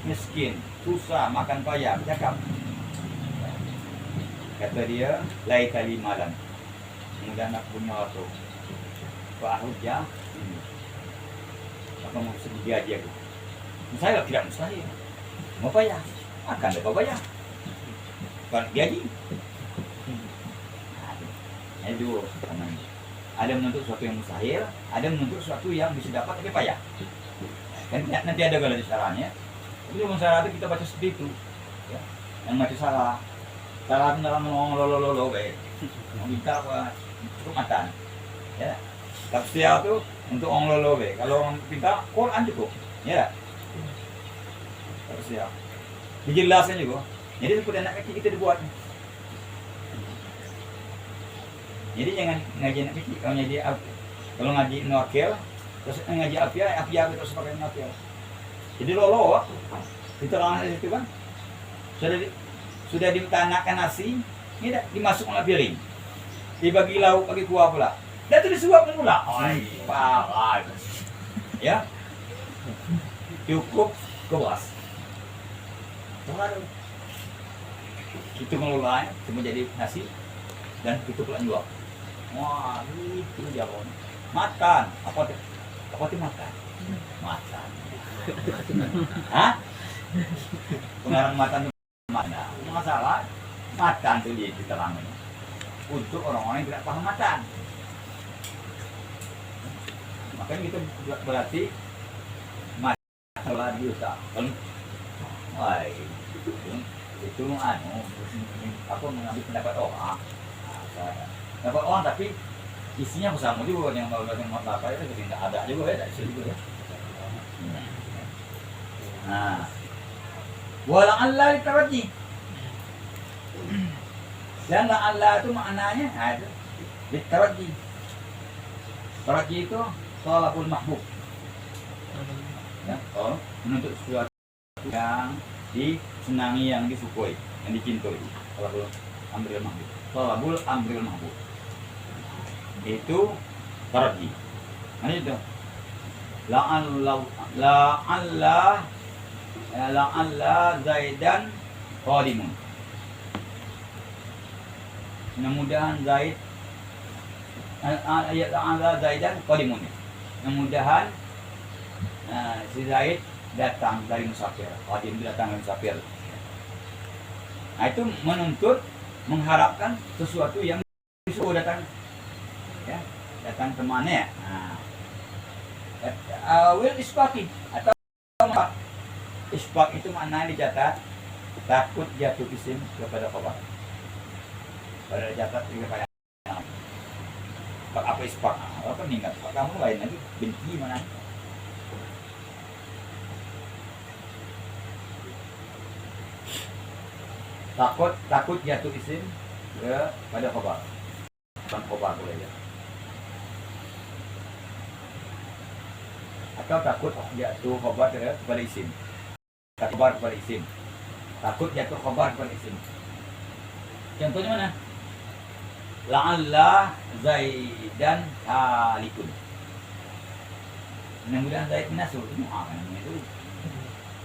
miskin, susah, makan payah, bercakap. Kata dia, laitali malam. Kemudian aku punya waktu. Pak Ahudja, apa mau sedih gaji aku? Saya tidak mustahil. Mau payah, akan dapat payah. Kalau gaji, ini dulu. Ada menuntut sesuatu yang mustahil, ada menuntut sesuatu yang bisa dapat tapi payah. Kan nanti ada garis caranya. Tapi cuma syarat itu kita baca seperti itu. Ya. Yang baca salah. Salah dalam ngomong lolo baik. Minta apa? Cukup matan. Ya. Tafsir itu untuk orang lolo baik. Kalau orang pinta Quran cukup. Ya. Tafsir. Dijelaskan juga. Jadi seperti anak kecil kita dibuat. Jadi jangan ngaji anak kecil. Kalau ngaji nokil, terus ngaji apiah terus pakai nokil. Jadi lolo, diterangkan di situ kan, sudah ditanakan nasi, ini dimasukkan piring, dibagi lauk, bagi kuah pula, dan itu disuap pula. Parah, ya, cukup kewas. Terlalu, itu ngelolanya cuma jadi nasi dan itu pula jual. Wah, itu jawab. Makan, apa itu makan? Makan. Hah? Pengarang makan itu mana? Masalah makan itu diterangin untuk orang-orang yang tidak paham makan. Makanya kita berarti makan diusaha. Wah, itu aku mengambil pendapat orang. Pendapat orang tapi isinya sama juga yang mau apa itu tidak ada juga ya dari situ juga. Nah, walang Allah ditaraji. Dan Allah itu maknanya ada ditaraji. Taraji itu talabul mahbub. Ya, menuntut sesuatu yang disenangi, yang disukai, yang dicintai. Talabul amril mahbub. Talabul amril mahbub. Itu taraji. Nah itu la'alla Zaidan qadimun. Mudah-mudahan Zaid ayat la'alla Zaidan qadimun. Mudah-mudahan si Zaid datang dari musafir. Qadim datang dari musafir. Nah itu menuntut, mengharapkan sesuatu yang disuruh datang. Ya, datang temannya. Nah, will isbaki atau apa? Isbak itu maknanya dicatat takut jatuh isim kepada khabar. Pada dicatat juga kayak apa isbak? Apa nih enggak? Kamu lain lagi benci mana? Takut jatuh isim kepada khabar. Bukan khabar boleh ya. Atau takut jatuh khabar kepada isim. Khabar kepada isim. Takut jatuh khabar kepada isim. Contohnya mana? La'alla Zaidan halikun. Mudah-mudahan Zaid minasur. Itu namanya itu.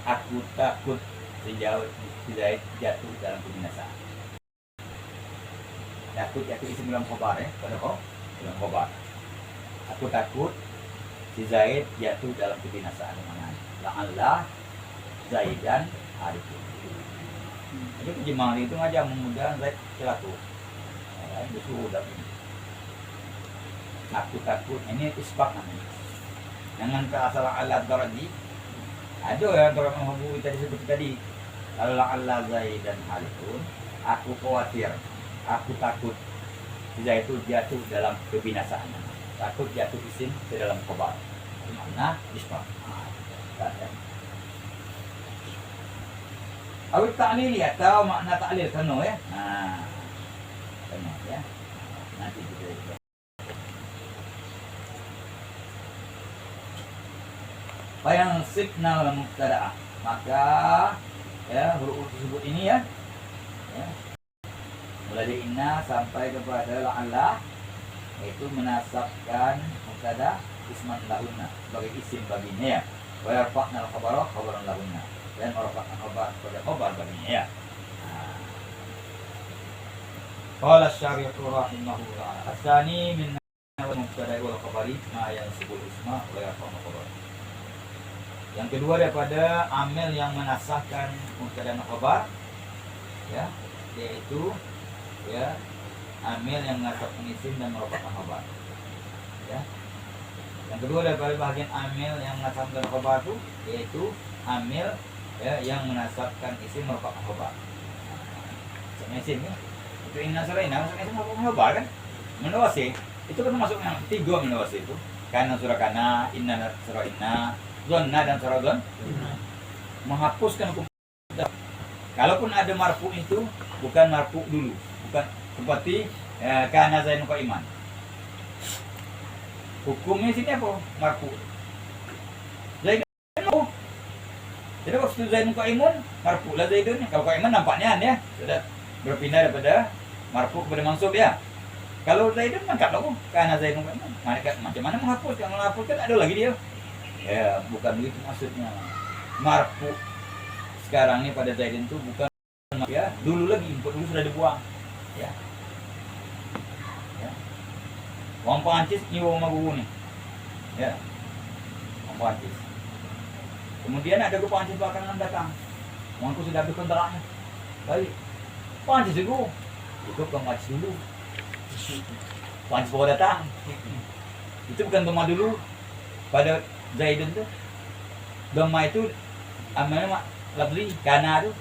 Aku takut sejauh Zaid jatuh dalam kebinasaan. Takut jatuh isim dalam khabar ya. Pada dalam khabar. Aku takut si Zaid jatuh dalam kebinasaan. La'alla Zaidan halikun. Jadi penjemahan itu aja memudahkan Zaid celaka. Itu sudah. Takut ini isbak namanya. Jangan keasalan alat daraji. Ada yang orang menghubungi tadi sebut tadi. Kalau Allah Zaidan halikun, aku khawatir, aku takut Zaid itu jatuh dalam kebinasaan. Takut jatuh isim ke dalam khabar. Mana isbak. Awit ta'lili atau makna ta'lil kano ya. Nah, kano ya. Nanti kita lihat. Bayang signal mubtada'ah. Maka ya huruf tersebut ini ya. Mulai dari inna sampai kepada la'alla itu menasabkan mubtada' isman lahunna sebagai isim baginya ya. wa yarfa'na al-khabara khabaran lahunna, dan merapatkan khabar pada khabar baginya ya. Qala asy-syarih rahimahullah asani min mubtada wal khabari ma yansibul isma wa yarfa'u khabar. Yang kedua daripada amil yang menasahkan mubtada dan khabar ya, yaitu ya amil yang menasahkan isim dan merapatkan khabar ya. Yang kedua daripada bagian amil yang menasabkan khabar itu yaitu amil ya yang menasabkan isim merapatkan khabar. Sama isim ya. Itu inna suraina masuk isim merapatkan khabar kan? Menawasi itu kan masuk yang tiga menawasi itu. Kana surah kana, inna surah inna, dhanna dan surah dhan. Menghapuskan hukum. Kalaupun ada marfu itu bukan marfu dulu, bukan seperti kana zainun qaiman. Hukumnya sini apa? Marfu. Zaidun. Jadi waktu Zaidun qaimun marfu lah Zaidun. Kalau qaiman nampaknya ya sudah berpindah daripada marfu kepada mansub ya. Kalau Zaidun mangkat loh, karena Zaidun qaimun. Macam mana menghapus? Kalau menghapus kan ada lagi dia. Ya, bukan begitu maksudnya. Marfu sekarang ini pada Zaidun itu bukan ya, dulu lagi dulu sudah dibuang. Ya. Wong Perancis ni wong Maguwu ni. Ya. Wong Perancis. Kemudian ada ke Perancis belakangan datang. Wongku sudah habis kontraknya. Baik. Perancis itu. Itu ke Perancis dulu. Perancis baru datang. Itu bukan Doma dulu. Pada Zaidun tu. Doma itu amalnya labli kana tu.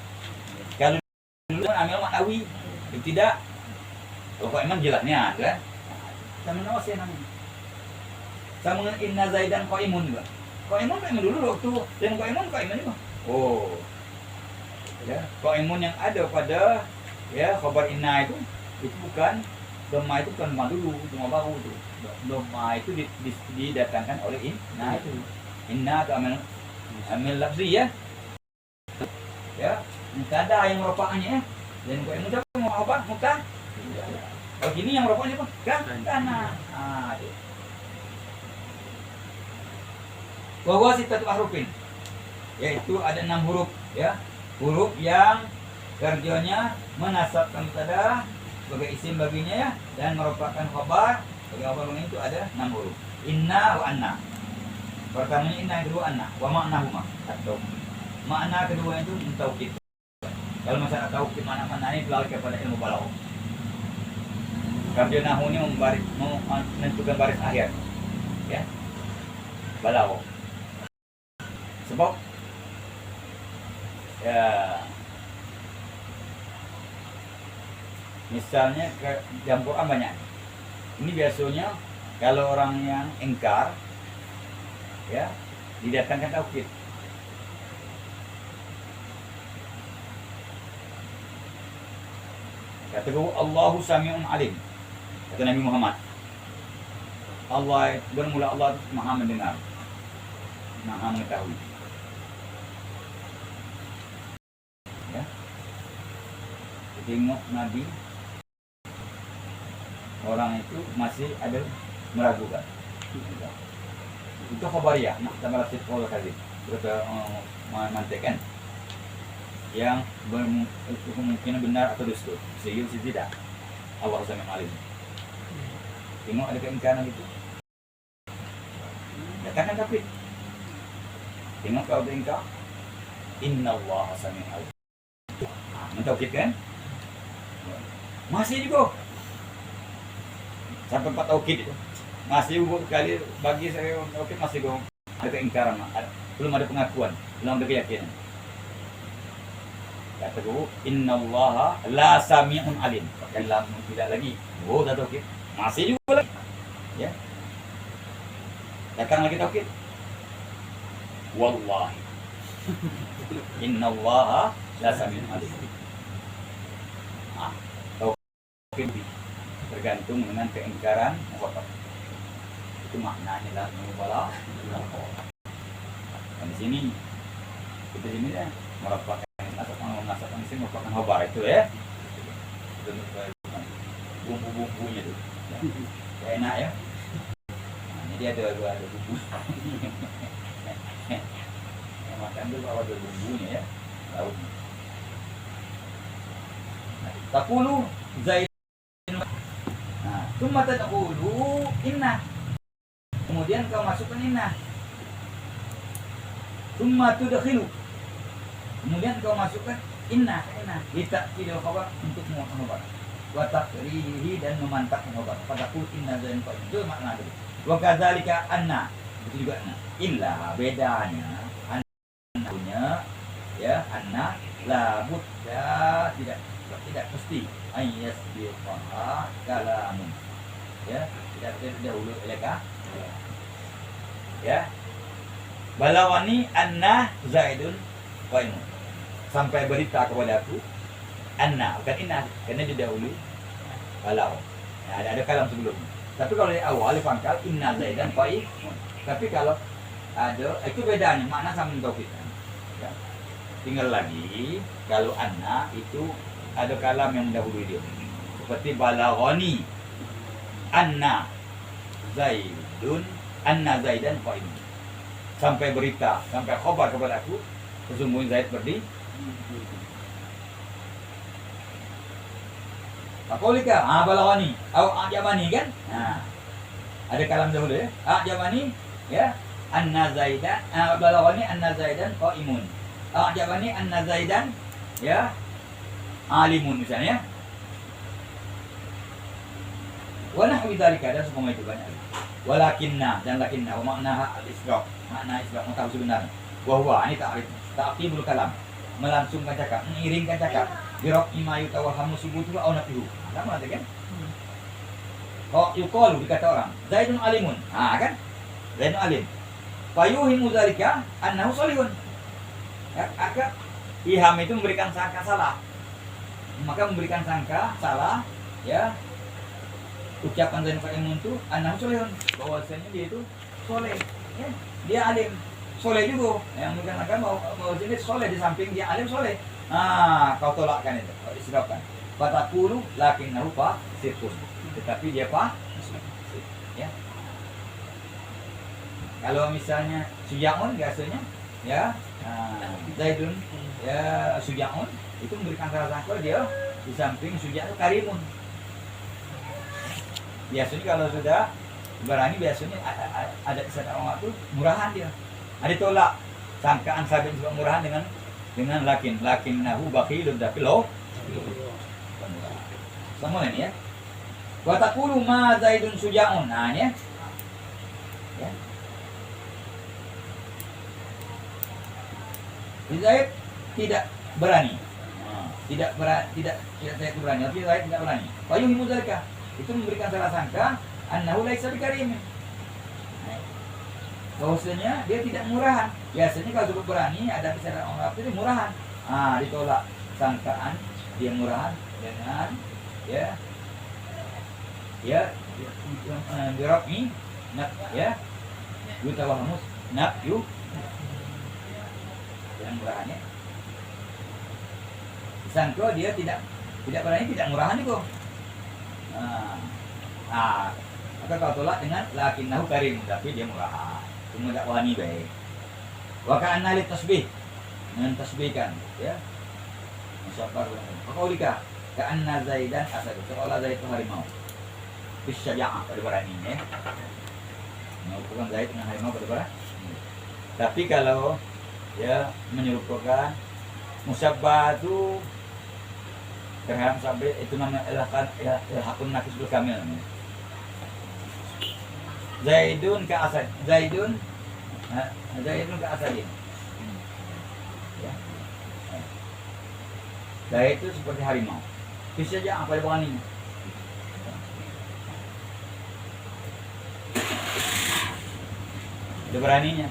Kalau dulu amal maknawi. Itu tidak. Kalau emang jelasnya kan. Sama nawasi namanya. Sama dengan inna zaidan qaimun juga. Qaimun dulu waktu dan qaimun juga. Oh. Ya, qaimun yang ada pada ya khabar inna itu bukan dhamma, itu bukan dhamma dulu, dhamma baru itu. Dhamma itu didatangkan oleh inna itu. Inna itu amil lafzi ya. Ya, mubtada yang merupaknya ya. Dan qaimun itu apa? Mubtada. Oh gini yang rokoknya apa? Kana. Itu. Bahwa sitatu ahrufin, yaitu ada 6 huruf ya. Huruf yang kerjanya menasabkan mubtada sebagai isim baginya ya, dan merupakan khabar sebagai khabar baginya itu ada 6 huruf. Inna wa anna. Pertamanya inna, yang kedua anna. Wa ma'nahuma atau makna kedua itu taukid. Kalau masalah taukid mana-mana ini beralih kepada ilmu balaghah. Kerja nahu ini menentukan baris akhir ya, balaghah. Sebab ya misalnya dalam Quran banyak. Ini biasanya kalau orang yang ingkar ya didatangkan taukid. Kata Allahu Sami'un Alim. Kata Nabi Muhammad, Allah bermula Allah Maha mendengar, Maha mengetahui. Ya. Tengok Nabi, orang itu masih ada meragukan. Itu khabariyah, muhtamal sidq wal kadzib. Kita mantekan yang kemungkinan benar atau dusta, sehingga tidak. Allah Sami'un Alim. Tengok ada keingkaran itu. Katakan tapi tengok kalau ingkar, innallaha sami'un alim. Mentaukid kan? Masih juga. Sampai 4 taukid itu. Masih sekali bagi saya taukid masih juga ada keingkaran, belum ada pengakuan, belum ada keyakinan. Kata guru, innallaha la sami'un alim. Pakai lam tidak lagi. Oh, dah taukid. Masih juga lagi. Ya. Datang lagi taukid. Wallahi. Innallaha la sami'un alim. Taukid tergantung dengan keingkaran mukhafaf. Itu maknanya lah mubalaghah. Dan di sini kita ini ya merupakan mengasahkan isim merupakan khabar itu ya. Bumbu-bumbunya itu. Ya, enak ya. Nah, jadi ada bumbu. makan dulu awal bumbunya ya, lauknya. Taqulu Zaid. Nah, summa taqulu inna. Kemudian kau masukkan inna. Summa tudkhilu. Kemudian kau masukkan inna. Kita tidak khabar untuk mengubah. Wa taqrihi dan memantap mengubah. Taqul inna Zaid fa itu makna itu. Wa kadzalika anna. Itu juga anna. Illa bedanya anna punya ya anna la budda tidak pasti ayat biqaha kalamun ya tidak dahulu elaka ya balawani anna zaidun qaimun sampai berita kepadaku anna bukan inna karena didahului balau ya, ada kalam sebelumnya tapi kalau di awal pangkal inna zaidan qaimun tapi kalau ada itu bedanya makna sama tauhid ya. Tinggal lagi kalau anna itu ada kalam yang mendahului dia seperti balaghani anna zaidan qaimun sampai berita sampai khabar kepada aku sesungguhnya Zaid berdiri. Apaulika balaghani au ajabani kan ada kalam dahulu ya ajabani ya anna zaidan balaghani anna zaidan qaimun ajabani anna zaidan ya alimun misalnya. Wa nahwi dzalika dan semua itu banyak. Walakinna dan lakinna wa maknaha al-isra'. Makna isra' tahu sebenarnya. Wa huwa ini ta'qibul kalam. Melangsungkan cakap, mengiringkan cakap. Bi raqi ma yutawahhamu subutu aw nafihu. Sama ada kan? Oh, yuqalu dikata orang, Zaidun alimun. Kan? Zaidun alim. Fa yuhimu dzalika annahu salihun. Agar iham itu memberikan sangka salah. Maka memberikan sangka salah ya ucapan Zaid Qaimun itu anak solehun bahwasanya dia itu soleh ya dia alim soleh juga yang memberikan sangka bahwa dia soleh di samping dia alim soleh kau tolakkan itu kau israfkan fatakulu lakinnahu fasirkun tetapi dia ya kalau misalnya Sujaun biasanya ya Zaidun ya Sujaun itu memberikan sangka dia di samping Suja itu karimun. Biasanya kalau sudah berani biasanya ada kesadaran orang itu murahan dia. Ada tolak sangkaan sabit juga murahan dengan lakinnahu bakhilun tapi lo sama ini ya. Wa taqulu ma Zaidun Sujaun. Nah ini ya. Zaid tidak berani. Tidak saya berani, tapi Zaid tidak berani. Fayuhimu dzalika. Itu memberikan salah sangka annahu laisa bikarim. Bahwasanya dia tidak murahan. Biasanya kalau sebut berani ada bicara orang itu murahan. Ditolak sangkaan dia murahan dengan ya biraqmi ya yutawahhamus nafyu yang murahannya sangka dia tidak berani tidak murahan itu. Maka kau tolak dengan lakinnahu karim tapi dia murahan. Cuma tak wani baik. Wa ka'anna li tasbih dengan tasbihkan ya. Musyabbah qaulika ka'anna Zaidan asad seolah Zaid itu harimau. Bisyaja'ah pada beraninya ya. Menyerupakan Zaid dengan harimau pada berani. Tapi kalau ya menyerupakan musyabbah itu terhadap sampai itu namanya ilhaqun naqis bil kamil. Zaidun ka asad. Zaidun ka asadin. Ya. Zaid itu seperti harimau. Bisa aja apa berani. Ada beraninya.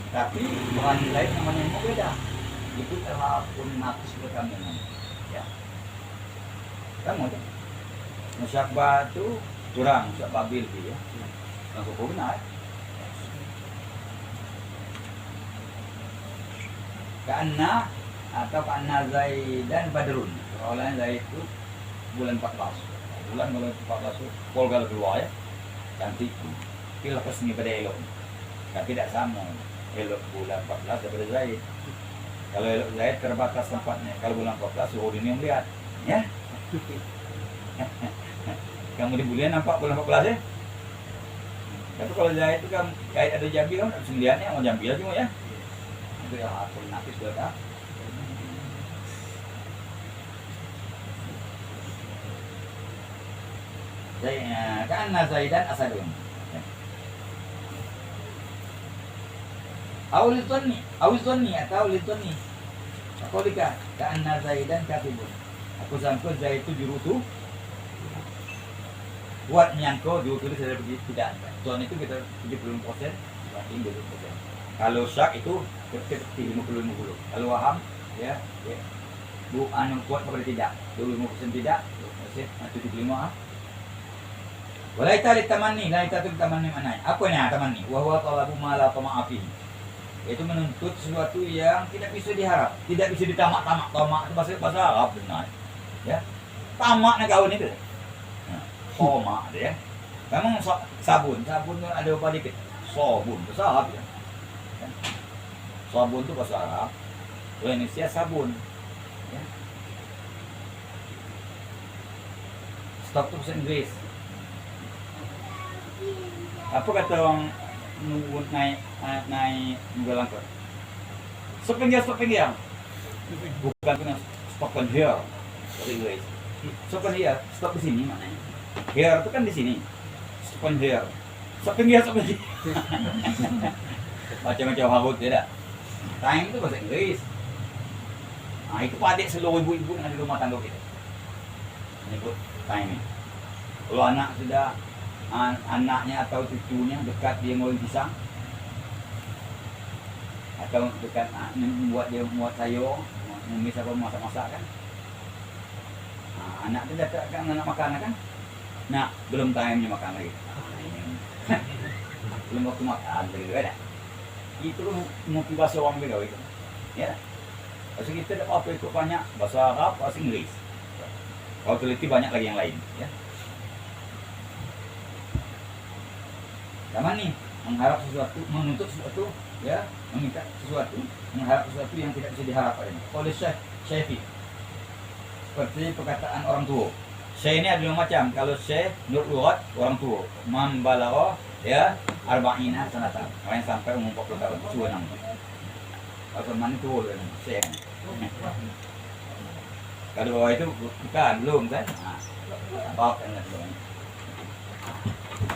Tapi berani lain namanya beda. Itu ilhaqun naqis bil kamil. Ya. Kamu tu musyabbah tu kurang musyabbah bil dia. Langsung benar. Karena atau karena Zaidan Badrun. Soalnya Zaid itu bulan 14. Bulan 14 itu polgal keluar ya. Cantik. Pilih resmi pada elok. Tapi tidak sama. elok bulan 14 daripada Zaid. Kalau elok Zaid terbatas tempatnya. Kalau bulan 14 suhu dunia melihat. Ya. Kamu di bulan nampak bulan 14 ya. Tapi kalau Zaid itu kan kait ada Jambi kan 9-nya mau Jambi lagi mau ya. Itu ya aku nafis sudah. Karena Zaidan asadun. Awlitoni atau litoni. Aku lihat karena Zaidan katibun. Aku sangka Zaid itu juru tu. Buat menyangka juru tu saya begitu tidak. Tuan itu kita 70% banding 20%. Kalau syak itu seperti 50-50. Kalau waham ya. Bu anu kuat kepada tidak. 25% tidak, 75. Walaita litamani, laita itu litamani mana? Apa ni tamani? Wahwa talabu ma la tama'afi. Itu menuntut sesuatu yang tidak bisa diharap, tidak bisa ditamak-tamak. Tamak itu bahasa Arab benar. Ya. Tamak nak kau ni tu. Tamak dia. Memang sabun tu ada apa dikit. Sabun bahasa Arab ya. Sabun tu bahasa Arab. Indonesia sabun. Ya. Stop tu bahasa Inggris. Apa kata orang nunggu naik nunggu langkah? Stop here. Bukan kena stop here. Inggris. Stop here. Stop di sini maknanya. Here itu kan di sini. Stop here. Stop here. Macam-macam habut tidak. Time itu bahasa Inggris. Nah, itu padik seluruh ibu-ibu yang ada di rumah tangga kita. Menyebut time. Kalau anak sudah anaknya atau cucunya dekat dia mau pisang atau dekat membuat dia muat sayur memis apa masak-masak kan, anak tu dekat kan nak makan kan, nah belum time-nya makan lagi, belum waktu makan lagi kan, itu motivasi orang beda itu, ya, pasal kita dapat apa ikut banyak bahasa Arab, bahasa Inggris, kalau teliti banyak lagi yang lain, ya. Sama nih, mengharap sesuatu, menuntut sesuatu, ya, meminta sesuatu, mengharap sesuatu yang tidak bisa diharapkan. Oleh Syafi'i, seperti perkataan orang tua. Syekh ini ada dua macam. Kalau Syekh menurut lugat orang tua, mambalaro, ya, arba'ina sanatan. Orang yang sampai umur 40 tahun, tua namanya. Kalau teman itu tua, Syekh. Kalau bawah itu bukan, belum kan? Apa kan sebagainya.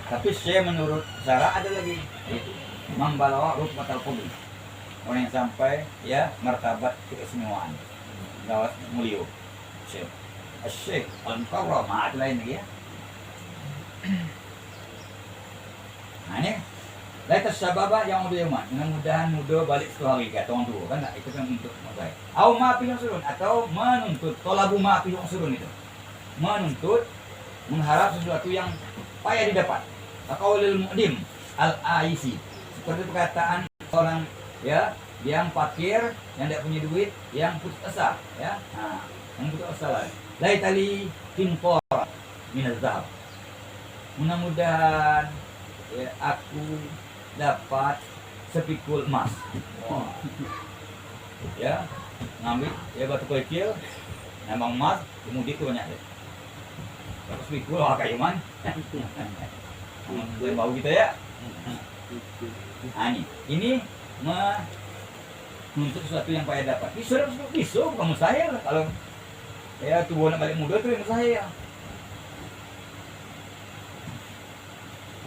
Tapi Syekh menurut Sarah ada lagi, yaitu membalawa rutbatal qudri. Orang yang sampai ya martabat keistimewaan. Gawat mulia. Syekh. Syekh al-Mukarram, ada lain lagi ya. Nah ini laita syababa yang muda yaman. Mudah-mudahan muda balik ke hari kata orang tua kan tak? Itu kan untuk maksudnya. Au ma fi usurun atau menuntut talabu ma fi usurun itu. Menuntut mengharap sesuatu yang payah didapat. Qaulul mu'dim al-aisi, seperti perkataan orang ya yang fakir, yang tidak punya duit, yang putus asa, ya. Nah, yang putus asa lah. Laitali tinqor min az-zahab. Mudah-mudahan ya, aku dapat sepikul emas. Wah. Ya, ngambil ya batu kerikil, nambang emas, kemudian itu banyak deh. Terus sepikul kayu man. Bau kita ya. Nah, ini menuntut sesuatu yang payah dapat. Bisa bukan mustahil. Kalau ya tubuh nak balik muda tu yang mustahil.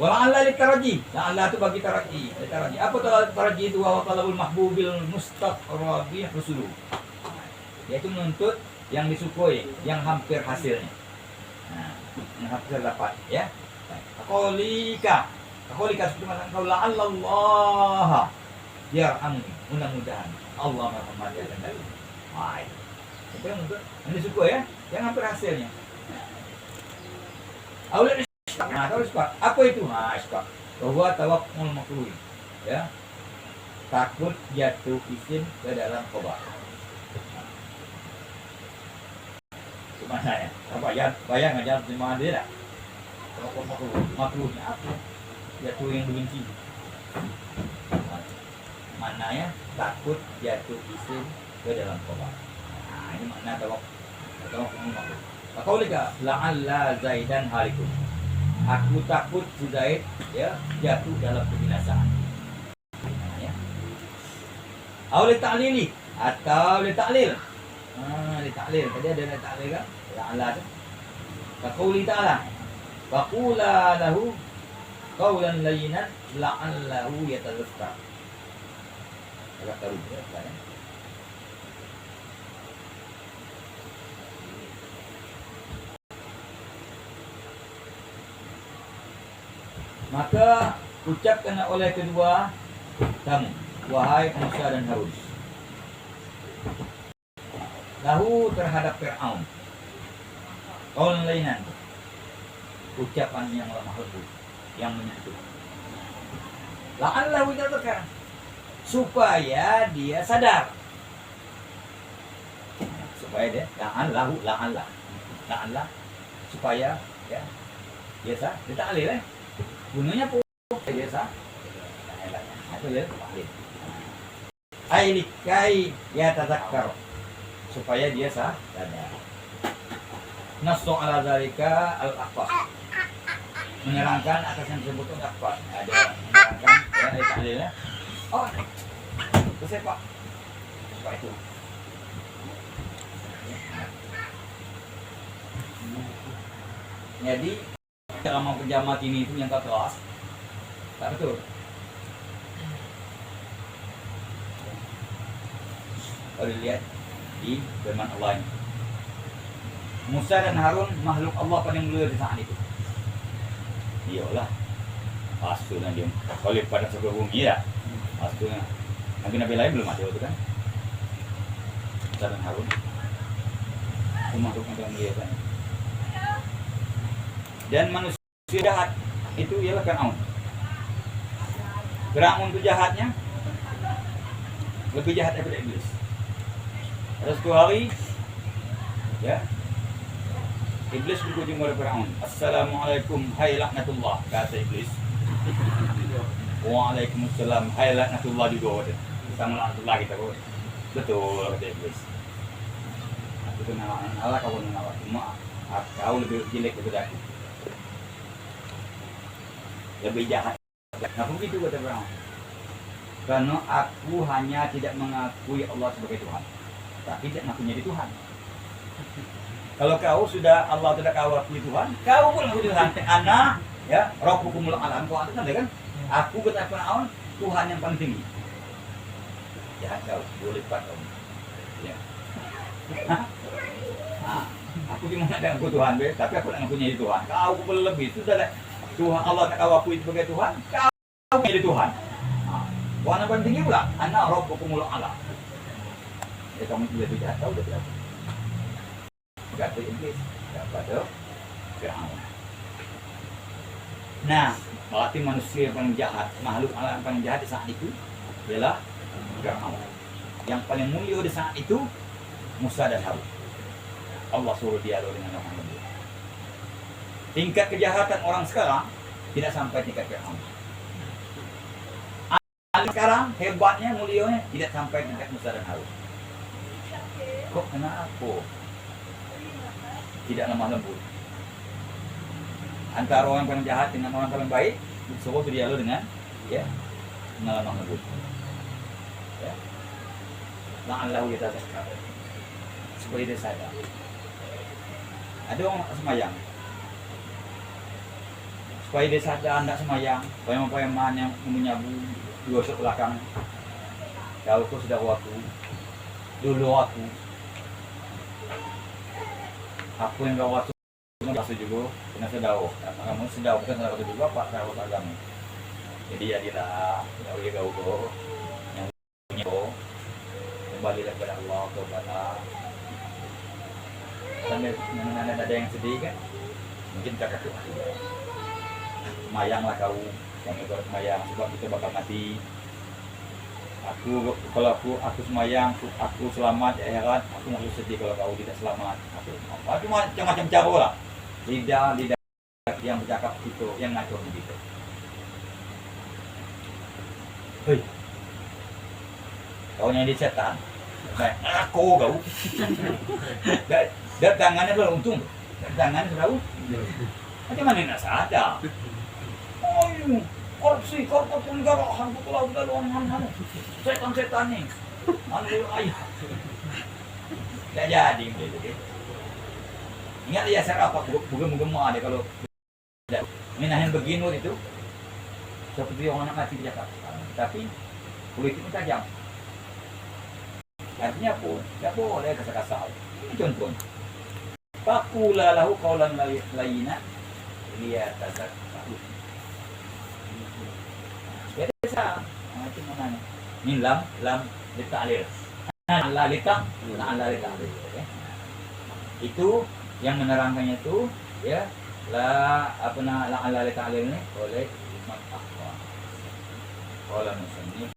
Wala'alla litaraji. La'alla tu bagi taraji. Apa taraji itu? Wa talabul mahbubil mustaqrabi rusulu. Yaitu menuntut yang disukoi, yang hampir hasilnya. Nah, yang hampir dapat ya. Akolika seperti masa engkau la'allallah yarhamni, mudah-mudahan Allah merahmati akan dari. Baik. Itu yang untuk yang disuka ya, yang hampir hasilnya. Awal ispak. Nah, tahu ispak. Apa itu? Nah, ispak. Bahwa tawakkul makruh. Ya. Takut jatuh isim ke dalam khobar. Gimana ya? Bayang aja di mana dia tak? Makruhnya apa? Jatuh yang dibenci. maknanya takut jatuh isim ke dalam khabar. Nah, ini makna tawakkul makhluk. Qaulika la'alla Zaidan halikun. Aku takut si Zaid ya jatuh dalam kebinasaan. Ya. Auli ta'lili atau li ta'lil. Li ta'lil. Tadi ada li ta'lil kan? La'alla tu. Qauli ta'ala. Faqula lahu qawlan layyinan la'allahu yatadhakkar. Agak tahu ya. Maka ucapkan oleh kedua kamu, wahai Musa dan Harun, lahu terhadap Fir'aun, qawlan layyinan, ucapan yang lemah lembut, yang menyentuh. La'allahu yatadhakkar, supaya dia sadar. Supaya dia la'alla supaya ya biasa kita alih gunanya pun biasa itu ya alih ailikai ya tazakkar supaya dia sadar. Nasu ala zalika al-aqfas, menerangkan atas yang disebut al-aqfas, ada menerangkan ya ayat alilnya. Oh, selesai Pak. Pak itu. Jadi selama pejabat ini itu yang tak kelas, tak betul. Kalau lihat di firman Allah ini, Musa dan Harun makhluk Allah paling mulia di saat itu. Iyalah, pastinya dia kalau pada sebuah bumi ya. Pastinya nabi-nabi lain belum ada itu kan. Musa dan Harun makhluk yang paling mulia kan. Dan manusia jahat itu ialah Fir'aun. Fir'aun itu jahatnya lebih jahat daripada iblis. Ada satu hari ya, iblis berkunjung kepada Fir'aun. Assalamualaikum hai laknatullah, kata iblis. Waalaikumsalam hai laknatullah juga. Kita melaknatullah kita kok. Betul kata iblis. Aku kenal Allah, kau kenal aku. Maaf, kau lebih jelek daripada aku, lebih jahat. Nah begitu kata Fir'aun. Karena aku hanya tidak mengakui Allah sebagai Tuhan, tapi tidak mengaku jadi Tuhan. Kalau kau sudah Allah tidak kau akui Tuhan, kau pun mengaku Tuhan. Ana ya Rabbukumul A'la, kau ada kan? Aku kata Fir'aun Tuhan yang paling tinggi. Jahat kau, boleh lipat kau. Ya. Nah, aku cuma ada aku Tuhan, tapi aku tidak mengaku jadi Tuhan. Kau pun lebih sudah. Tuhan Allah tak kau akui sebagai Tuhan, kau menjadi Tuhan. Tuhan yang paling tinggi pula, Ana Rabbukumul A'la. Ya kamu tidak jahat, kau sudah berapa? Kata iblis, pada Fir'aun. Nah, berarti manusia yang paling jahat, makhluk Allah yang paling jahat di saat itu ialah Fir'aun. Yang paling mulia di saat itu Musa dan Harun. Allah suruh dialog dengan orang lembut. Tingkat kejahatan orang sekarang tidak sampai tingkat Fir'aun. Sekarang hebatnya, mulianya tidak sampai tingkat Musa dan Harun. Kok kenapa? Tidak lemah lembut. Antara orang paling jahat dengan orang paling baik, disuruh berdialog dengan ya, dengan lemah lembut. Ya. La'allahu yatadhakkar. Supaya dia sadar. Ada orang semayang. Supaya dia sadar tidak semayang, poema-poema yang menyabu dua sok belakang. Kalau kau sudah waktu, dulu aku yang kau waktu masuk juga, kena sedau. Kamu sedau bukan sedau waktu juga, Pak sedau agama. Jadi jadilah sedau dia kau yang punya kau kembali kepada Allah kepada. Sambil ada yang sedih kan, mungkin kakak tuh. Semayanglah kau, jangan kau semayang sebab kita bakal mati. Kalau aku semayang, aku selamat di akhirat, aku nggak sedih kalau kau tidak selamat. Aku macam-macam cara lah. Lidah yang bercakap itu, yang ngatur begitu. Hei, Taunya dia setan. Kayak aku kau. Dan tangannya selalu untung. Dan tangannya selalu. Macam mana nak sadar? Oh ini korupsi, korupsi negara, hantu pulau kita luang han. Setan ni. Anu ayah. Tak jadi gitu. Ingat ya saya apa bukan menggema dia kalau minahin begini itu seperti orang nak mati di Jakarta. Tapi politiknya tajam. Artinya pun tidak boleh kasar-kasar. Ini contoh. Fakula lahu qawlan layyina liyatazakkaru. Biasa. Itu namanya. Min lam lita'lil. La lita'lil. Itu yang menerangkannya itu ya la lita'lil ini oleh Imam Ahmad. Qala musannif